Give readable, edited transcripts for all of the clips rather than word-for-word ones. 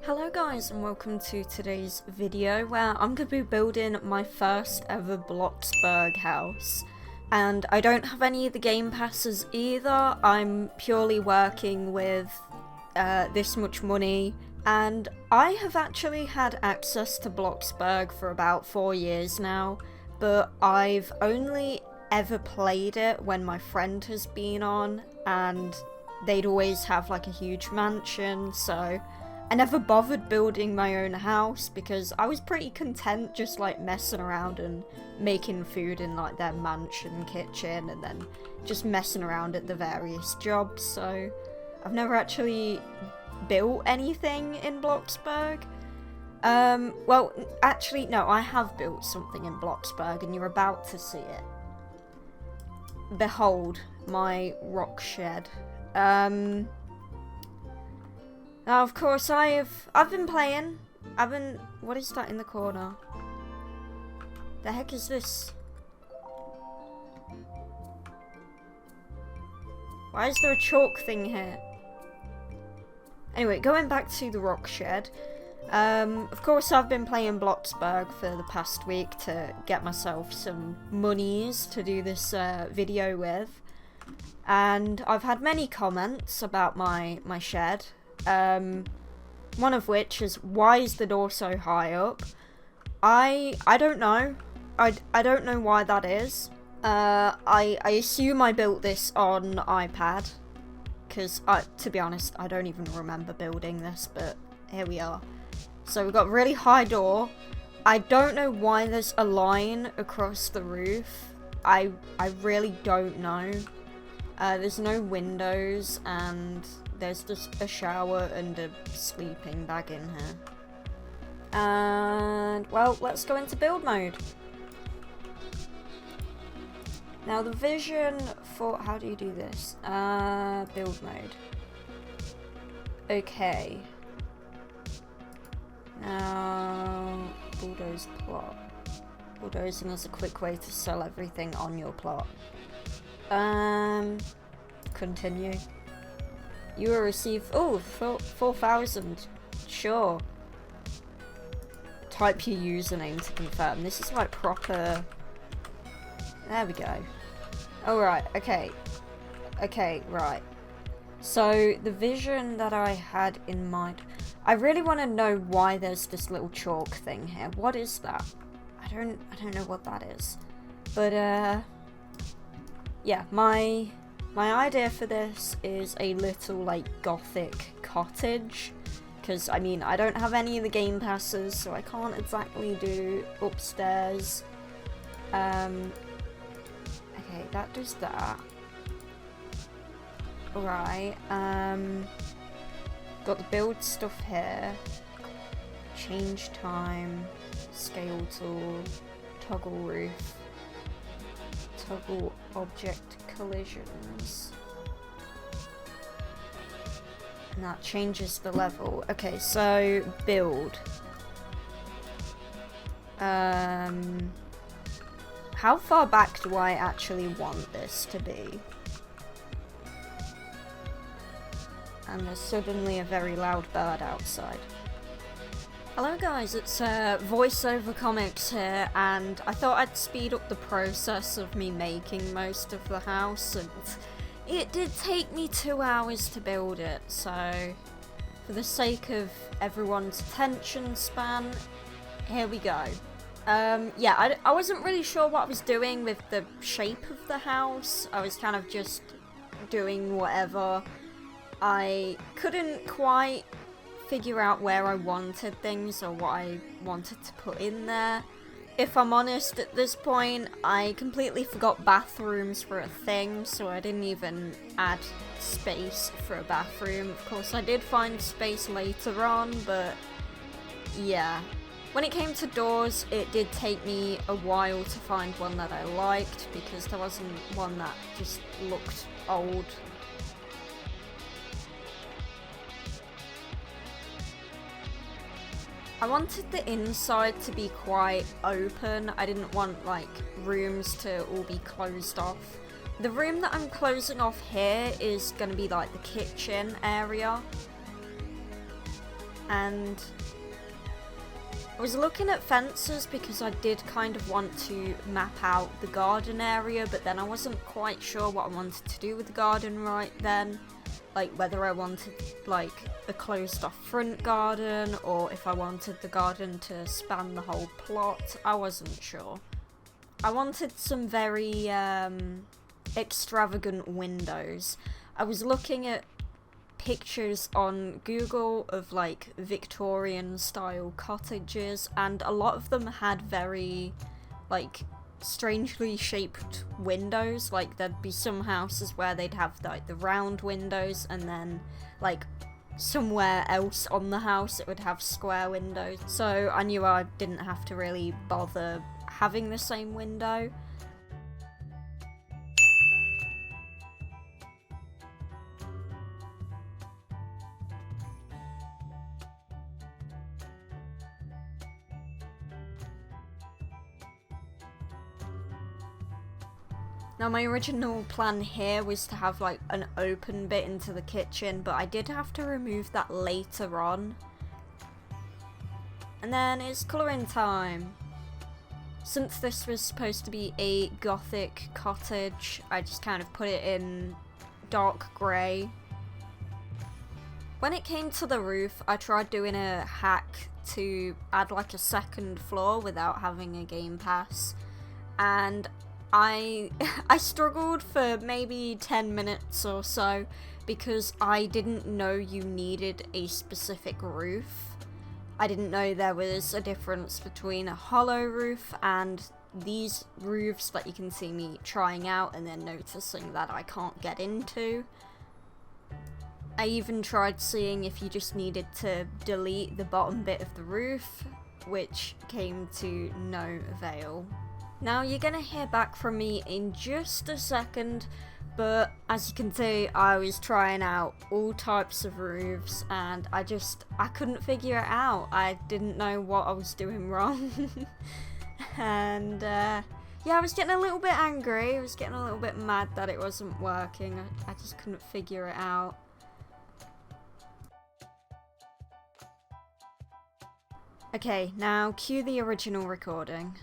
Hello guys and welcome to today's video where I'm going to be building my first ever Bloxburg house. And I don't have any of the game passes either. I'm purely working with this much money, and I have actually had access to Bloxburg for about 4 years now, but I've only ever played it when my friend has been on, and they'd always have like a huge mansion, so I never bothered building my own house because I was pretty content just like messing around and making food in like their mansion kitchen and then just messing around at the various jobs. So I've never actually built anything in Bloxburg. Well, actually no, I have built something in Bloxburg and you're about to see it. Behold my rock shed. Now, of course, I've been playing. What is that in the corner? The heck is this? Why is there a chalk thing here? Anyway, going back to the rock shed. Of course, I've been playing Bloxburg for the past week to get myself some monies to do this video with. And I've had many comments about my shed. One of which is, why is the door so high up? I don't know. I don't know why that is. I assume I built this on iPad, because to be honest, I don't even remember building this, but here we are. So we've got a really high door. I don't know why there's a line across the roof. I really don't know. There's no windows, and there's just a shower and a sleeping bag in here. And, well, let's go into build mode. Now, the vision for... how do you do this? Build mode. Okay. Now, bulldoze plot. Bulldozing is a quick way to sell everything on your plot. Continue. You will receive, 4,000, sure. Type your username to confirm. This is like proper, there we go. Alright, okay. Okay, right. So, the vision that I had in mind, I really want to know why there's this little chalk thing here. What is that? I don't know what that is. But, yeah, my idea for this is a little, like, gothic cottage, because, I mean, I don't have any of the game passes, so I can't exactly do upstairs. Okay, that does that. Alright, got the build stuff here. Change time, scale tool, toggle roof, toggle object collisions, and that changes the level. Okay, so build. How far back do I actually want this to be? And there's suddenly a very loud bird outside. Hello guys, it's VoiceOver Comics here, and I thought I'd speed up the process of me making most of the house, and it did take me 2 hours to build it, so for the sake of everyone's attention span, here we go. Yeah, I wasn't really sure what I was doing with the shape of the house. I was kind of just doing whatever. I couldn't quite figure out where I wanted things or what I wanted to put in there. If I'm honest, at this point, I completely forgot bathrooms were a thing, so I didn't even add space for a bathroom. Of course, I did find space later on, but yeah. When it came to doors, it did take me a while to find one that I liked, because there wasn't one that just looked old. I wanted the inside to be quite open. I didn't want, like, rooms to all be closed off. The room that I'm closing off here is going to be, like, the kitchen area. and I was looking at fences because I did kind of want to map out the garden area, but then I wasn't quite sure what I wanted to do with the garden right then. Like whether I wanted like a closed off front garden or if I wanted the garden to span the whole plot. I wasn't sure. I wanted some very extravagant windows. I was looking at pictures on Google of like Victorian style cottages, and a lot of them had very like strangely shaped windows. Like there'd be some houses where they'd have like the round windows, and then like somewhere else on the house it would have square windows. So I knew I didn't have to really bother having the same window. Now my original plan here was to have like an open bit into the kitchen, but I did have to remove that later on. And then it's colouring time. Since this was supposed to be a gothic cottage, I just kind of put it in dark grey. When it came to the roof, I tried doing a hack to add like a second floor without having a game pass, and I struggled for maybe 10 minutes or so because I didn't know you needed a specific roof. I didn't know there was a difference between a hollow roof and these roofs that you can see me trying out and then noticing that I can't get into. I even tried seeing if you just needed to delete the bottom bit of the roof, which came to no avail. Now you're gonna hear back from me in just a second, but as you can see, I was trying out all types of roofs and I couldn't figure it out. I didn't know what I was doing wrong. And yeah, I was getting a little bit angry, I was getting a little bit mad that it wasn't working. I just couldn't figure it out. Okay, now cue the original recording.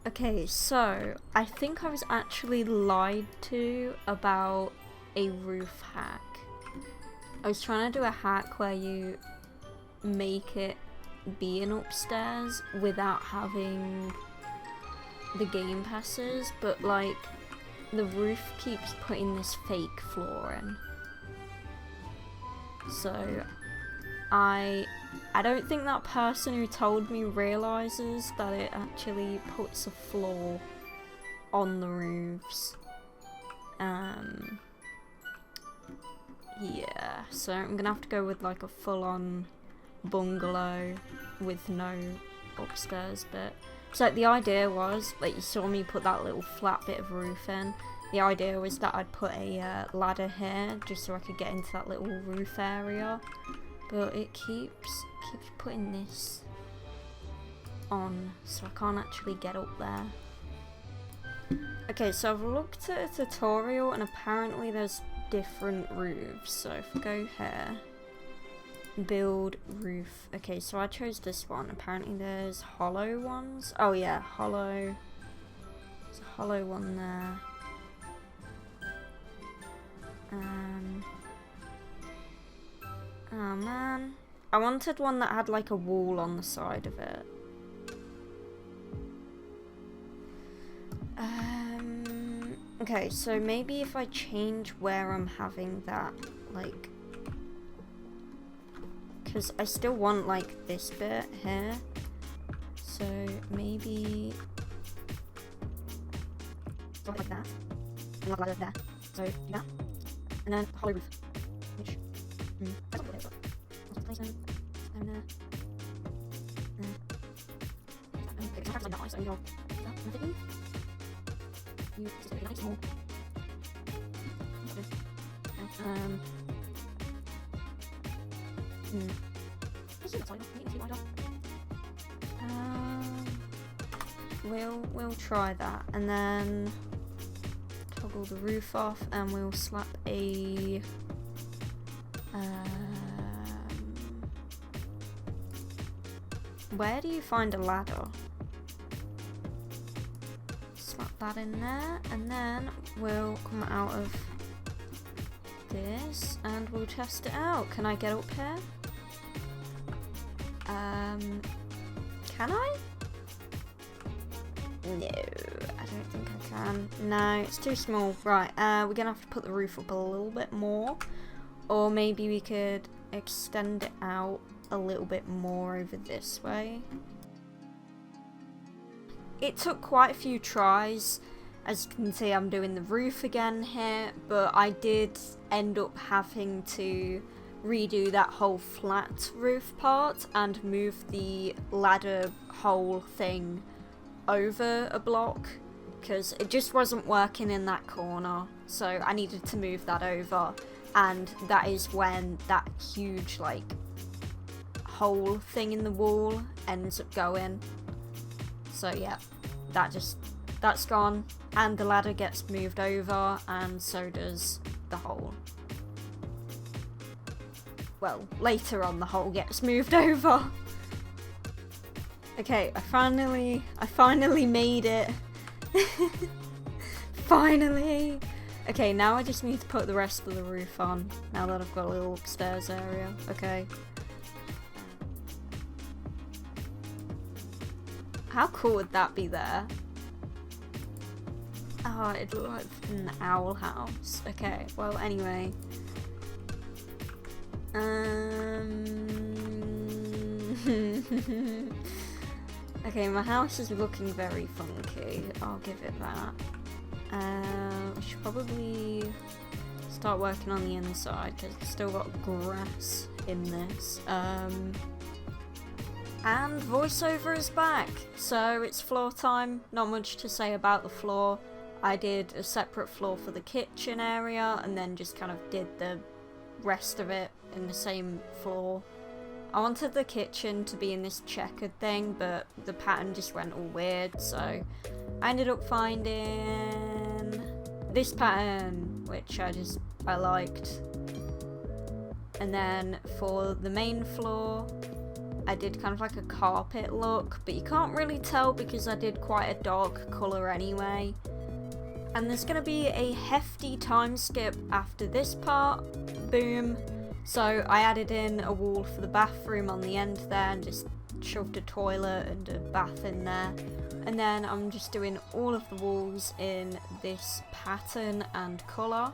Okay, so I think I was actually lied to about a roof hack. I was trying to do a hack where you make it be an upstairs without having the game passes, but like the roof keeps putting this fake floor in. So I don't think that person who told me realises that it actually puts a floor on the roofs. Yeah, so I'm gonna have to go with like a full-on bungalow with no upstairs bit. So the idea was, like you saw me put that little flat bit of roof in, the idea was that I'd put a ladder here just so I could get into that little roof area. But it keeps putting this on, so I can't actually get up there. Okay, so I've looked at a tutorial and apparently there's different roofs. So if I go here, build roof. Okay, so I chose this one. Apparently there's hollow ones. Oh yeah, hollow. There's a hollow one there. Oh man, I wanted one that had like a wall on the side of it. Okay, so maybe if I change where I'm having that, like, because I still want like this bit here, so maybe like that, and like ladder there, so do that, and then hollow roof, which that's what it is. Place them down there. Okay, it's like that, so you'll that in. You just make it nice small. We'll try that, and then toggle the roof off, and we'll slap a Where do you find a ladder? Slap that in there, and then we'll come out of this and we'll test it out. Can I get up here? Can I? No, I don't think I can. No, it's too small. Right, we're gonna have to put the roof up a little bit more, or maybe we could extend it out a little bit more over this way. It took quite a few tries. As you can see, I'm doing the roof again here, but I did end up having to redo that whole flat roof part and move the ladder hole thing over a block because it just wasn't working in that corner, so I needed to move that over, and that is when that huge like hole thing in the wall ends up going. So yeah, that's gone, and the ladder gets moved over, and so does the hole. Well, later on the hole gets moved over. Okay, I finally made it. Finally! Okay, now I just need to put the rest of the roof on, now that I've got a little upstairs area. Okay. How cool would that be there? Oh, it'd look like an owl house. Okay, well, anyway. Okay, my house is looking very funky. I'll give it that. I should probably start working on the inside because I've still got grass in this. And voiceover is back, so it's floor time. Not much to say about the floor. I did a separate floor for the kitchen area and then just kind of did the rest of it in the same floor. I wanted the kitchen to be in this checkered thing, but the pattern just went all weird, so I ended up finding this pattern, which I liked. And then for the main floor, I did kind of like a carpet look, but you can't really tell because I did quite a dark colour anyway. And there's going to be a hefty time skip after this part. Boom. So I added in a wall for the bathroom on the end there and just shoved a toilet and a bath in there. And then I'm just doing all of the walls in this pattern and colour.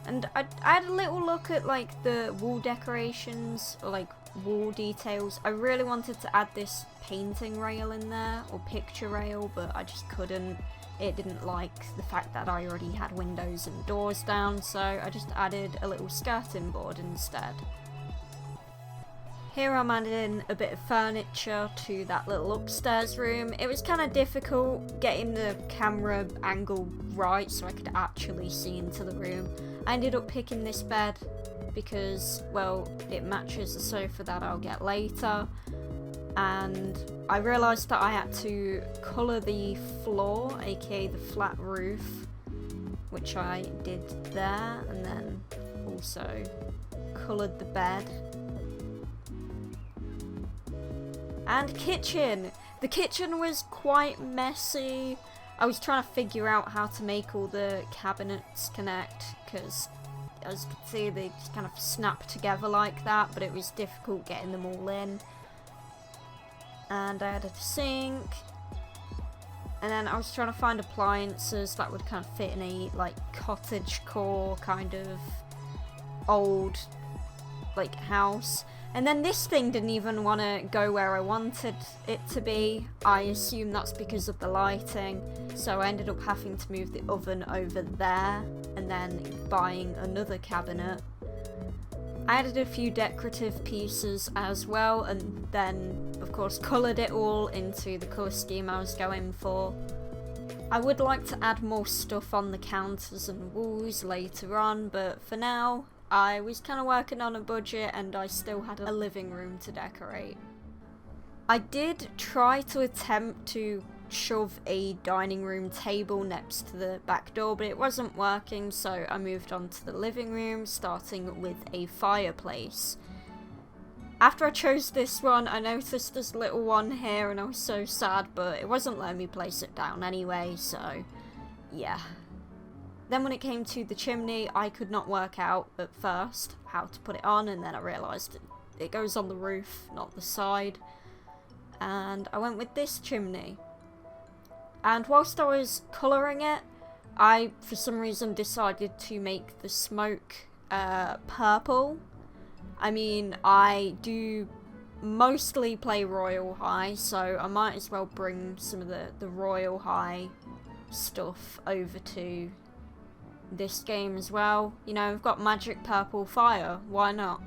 And I had a little look at like the wall decorations or like wall details. I really wanted to add this painting rail in there or picture rail, but I just couldn't. It didn't like the fact that I already had windows and doors down, so I just added a little skirting board instead. Here I'm adding a bit of furniture to that little upstairs room. It was kind of difficult getting the camera angle right so I could actually see into the room. I ended up picking this bed because, well, it matches the sofa that I'll get later. And I realised that I had to colour the floor, aka the flat roof, which I did there, and then also coloured the bed. And kitchen! The kitchen was quite messy. I was trying to figure out how to make all the cabinets connect, because as you can see they just kind of snap together like that, but it was difficult getting them all in. And I added a sink, and then I was trying to find appliances that would kind of fit in a like cottagecore kind of old like house. And then this thing didn't even want to go where I wanted it to be. I assume that's because of the lighting, so I ended up having to move the oven over there and then buying another cabinet. I added a few decorative pieces as well, and then of course coloured it all into the colour scheme I was going for. I would like to add more stuff on the counters and walls later on, but for now I was kind of working on a budget and I still had a living room to decorate. I did try to attempt to shove a dining room table next to the back door, but it wasn't working, so I moved on to the living room, starting with a fireplace. After I chose this one, I noticed this little one here and I was so sad, but it wasn't letting me place it down anyway, so yeah. Then when it came to the chimney, I could not work out at first how to put it on, and then I realised it goes on the roof, not the side. And I went with this chimney. And whilst I was colouring it, I, for some reason, decided to make the smoke purple. I mean, I do mostly play Royal High, so I might as well bring some of the Royal High stuff over to this game as well. You know, we've got magic purple fire, why not?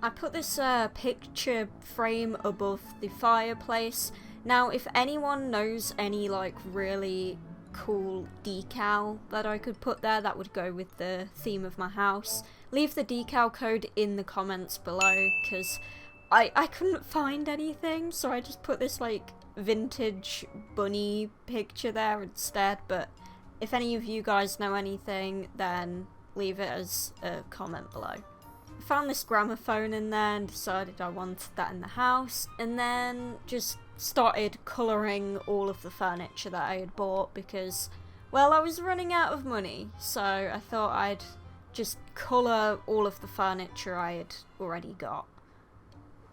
I put this picture frame above the fireplace. Now, if anyone knows any like really cool decal that I could put there that would go with the theme of my house, leave the decal code in the comments below, because I couldn't find anything, so I just put this like vintage bunny picture there instead. But if any of you guys know anything, then leave it as a comment below. I found this gramophone in there and decided I wanted that in the house, and then just started colouring all of the furniture that I had bought because, well, I was running out of money, so I thought I'd just colour all of the furniture I had already got.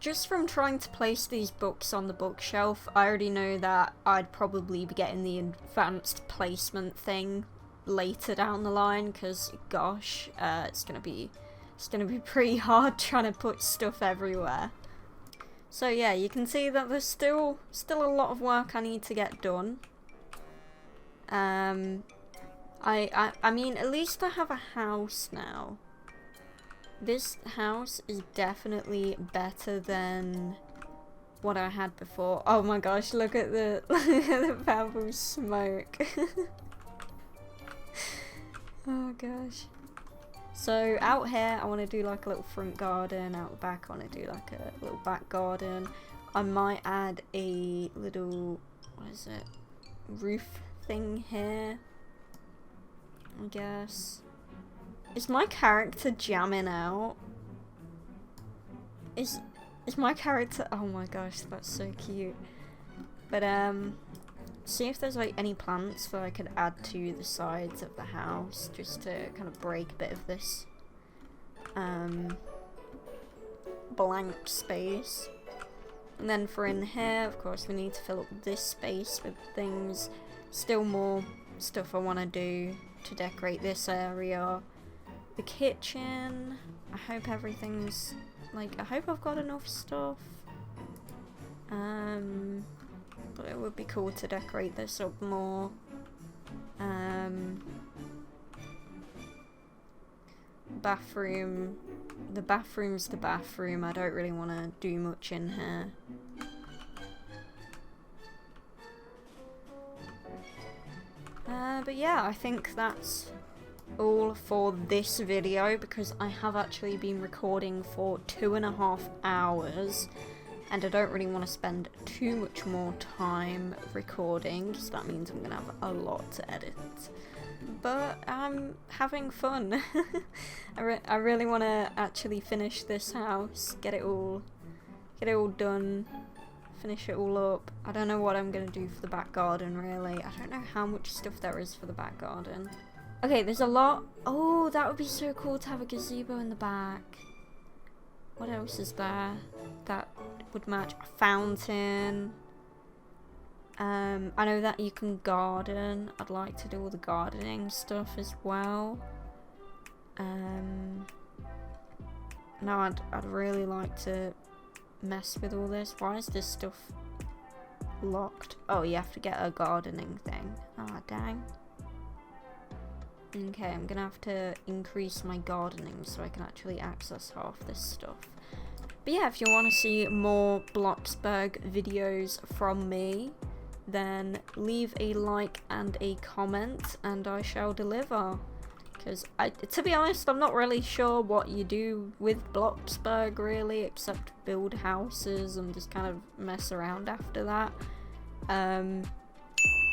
Just from trying to place these books on the bookshelf, I already know that I'd probably be getting the advanced placement thing later down the line, because gosh, it's gonna be pretty hard trying to put stuff everywhere. So yeah, you can see that there's still a lot of work I need to get done. I mean, at least I have a house now. This house is definitely better than what I had before. Oh my gosh, look at the the purple smoke. Oh gosh. So out here I want to do like a little front garden, out the back I want to do like a little back garden. I might add a little, what is it, roof thing here, I guess. Is my character jamming out? Is my character, oh my gosh, that's so cute. But see if there's like any plants that I could add to the sides of the house, just to kind of break a bit of this blank space. And then for in here, of course, we need to fill up this space with things. Still more stuff I want to do to decorate this area. The kitchen, I hope everything's, like, I hope I've got enough stuff. But it would be cool to decorate this up more. Bathroom. The bathroom's the bathroom. I don't really want to do much in here. But yeah, I think that's all for this video, because I have actually been recording for 2.5 hours. And I don't really want to spend too much more time recording, because that means I'm going to have a lot to edit. But I'm having fun. I really want to actually finish this house, get it all done, finish it all up. I don't know what I'm going to do for the back garden, really. I don't know how much stuff there is for the back garden. Okay, there's a lot. Oh, that would be so cool to have a gazebo in the back. What else is there that would match? A fountain. I know that you can garden. I'd like to do all the gardening stuff as well. No, I'd really like to mess with all this. Why is this stuff locked? Oh, you have to get a gardening thing. Ah, dang. Okay, I'm gonna have to increase my gardening so I can actually access half this stuff. But yeah, if you want to see more Bloxburg videos from me, then leave a like and a comment and I shall deliver. Because, to be honest, I'm not really sure what you do with Bloxburg really, except build houses and just kind of mess around after that.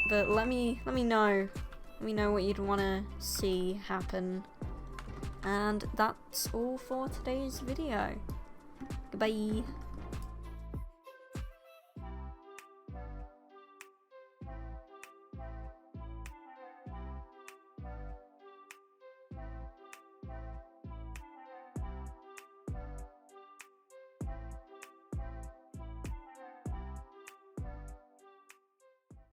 But let me know. Let me know what you'd want to see happen. And that's all for today's video. Goodbye.